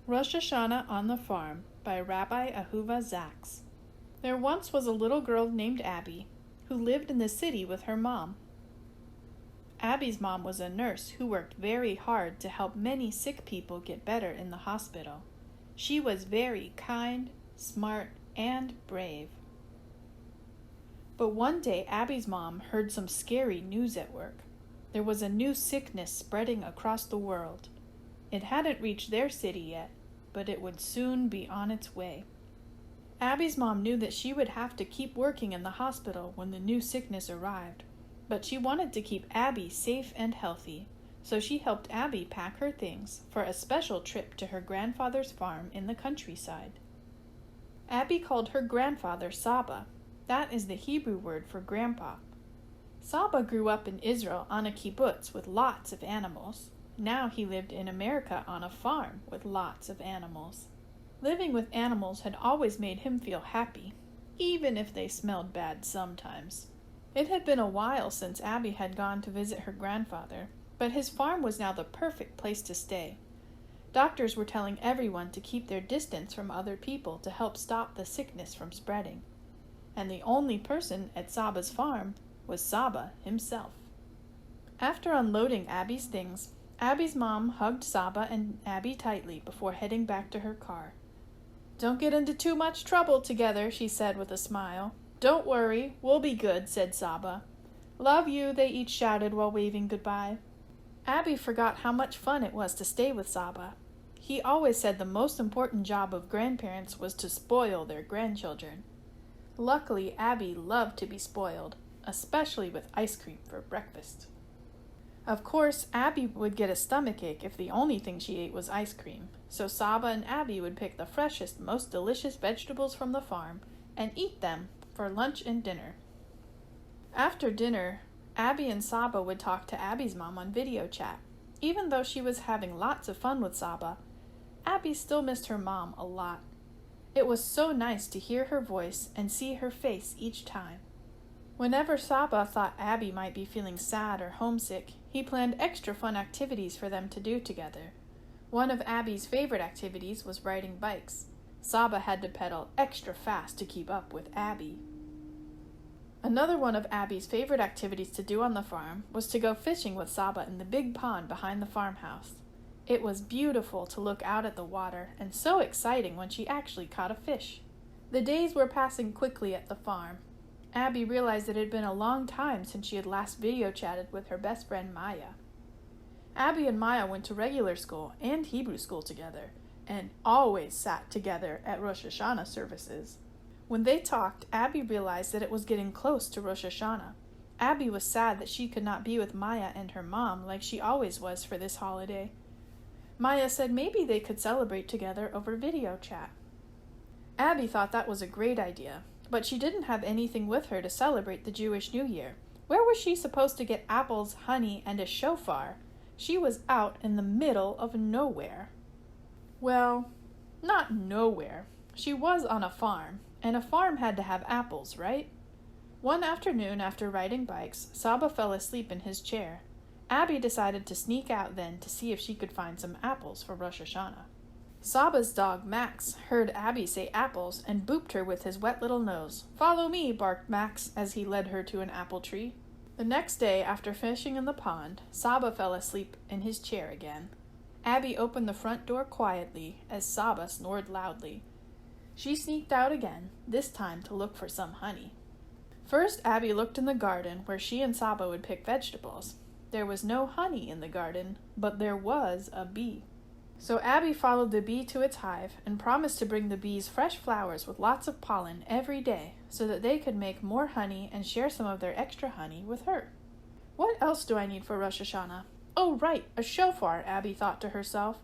Rosh Hashanah on the Farm by Rabbi Ahuva. There once was a little girl named Abby who lived in the city with her mom. Abby's mom was a nurse who worked very hard to help many sick people get better in the hospital. She was very kind, smart, and brave. But one day Abby's mom heard some scary news at work. There was a new sickness spreading across the world. It hadn't reached their city yet, but it would soon be on its way. Abby's mom knew that she would have to keep working in the hospital when the new sickness arrived, but she wanted to keep Abby safe and healthy, so she helped Abby pack her things for a special trip to her grandfather's farm in the countryside. Abby called her grandfather Saba. That is the Hebrew word for grandpa. Saba grew up in Israel on a kibbutz with lots of animals. Now he lived in America on a farm with lots of animals. Living with animals had always made him feel happy, even if they smelled bad sometimes. It had been a while since Abby had gone to visit her grandfather, but his farm was now the perfect place to stay. Doctors were telling everyone to keep their distance from other people to help stop the sickness from spreading. And the only person at Saba's farm was Saba himself. After unloading Abby's things, Abby's mom hugged Saba and Abby tightly before heading back to her car. "Don't get into too much trouble together," she said with a smile. "Don't worry, we'll be good," said Saba. "Love you," they each shouted while waving goodbye. Abby forgot how much fun it was to stay with Saba. He always said the most important job of grandparents was to spoil their grandchildren. Luckily, Abby loved to be spoiled, especially with ice cream for breakfast. Of course, Abby would get a stomachache if the only thing she ate was ice cream, so Saba and Abby would pick the freshest, most delicious vegetables from the farm and eat them for lunch and dinner. After dinner, Abby and Saba would talk to Abby's mom on video chat. Even though she was having lots of fun with Saba, Abby still missed her mom a lot. It was so nice to hear her voice and see her face each time. Whenever Saba thought Abby might be feeling sad or homesick, he planned extra fun activities for them to do together. One of Abby's favorite activities was riding bikes. Saba had to pedal extra fast to keep up with Abby. Another one of Abby's favorite activities to do on the farm was to go fishing with Saba in the big pond behind the farmhouse. It was beautiful to look out at the water and so exciting when she actually caught a fish. The days were passing quickly at the farm. Abby realized that it had been a long time since she had last video chatted with her best friend Maya. Abby and Maya went to regular school and Hebrew school together, and always sat together at Rosh Hashanah services. When they talked, Abby realized that it was getting close to Rosh Hashanah. Abby was sad that she could not be with Maya and her mom like she always was for this holiday. Maya said maybe they could celebrate together over video chat. Abby thought that was a great idea, but she didn't have anything with her to celebrate the Jewish New Year. Where was she supposed to get apples, honey, and a shofar? She was out in the middle of nowhere. Well, not nowhere. She was on a farm, and a farm had to have apples, right? One afternoon after riding bikes, Saba fell asleep in his chair. Abby decided to sneak out then to see if she could find some apples for Rosh Hashanah. Saba's dog Max heard Abby say apples and booped her with his wet little nose. "Follow me," barked Max as he led her to an apple tree. The next day, after fishing in the pond, Saba fell asleep in his chair again. Abby opened the front door quietly as Saba snored loudly. She sneaked out again, this time to look for some honey. First, Abby looked in the garden where she and Saba would pick vegetables. There was no honey in the garden, but there was a bee. So Abby followed the bee to its hive and promised to bring the bees fresh flowers with lots of pollen every day so that they could make more honey and share some of their extra honey with her. What else do I need for Rosh Hashanah? Oh, right, a shofar, Abby thought to herself.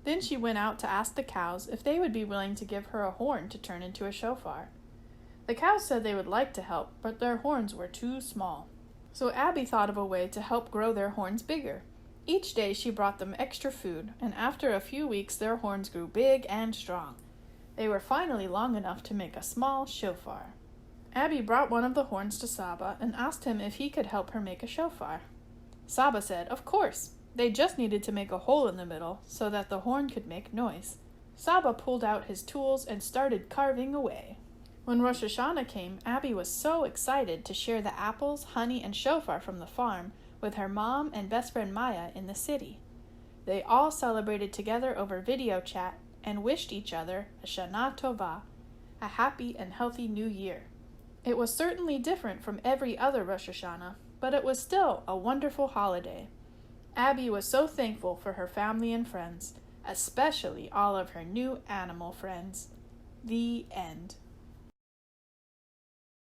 Then she went out to ask the cows if they would be willing to give her a horn to turn into a shofar. The cows said they would like to help, but their horns were too small. So Abby thought of a way to help grow their horns bigger. Each day she brought them extra food, and after a few weeks their horns grew big and strong. They were finally long enough to make a small shofar. Abby brought one of the horns to Saba and asked him if he could help her make a shofar. Saba said, of course. They just needed to make a hole in the middle so that the horn could make noise. Saba pulled out his tools and started carving away. When Rosh Hashanah came, Abby was so excited to share the apples, honey, and shofar from the farm with her mom and best friend Maya in the city. They all celebrated together over video chat and wished each other a Shana Tova, a happy and healthy new year. It was certainly different from every other Rosh Hashanah, but it was still a wonderful holiday. Abby was so thankful for her family and friends, especially all of her new animal friends. The end.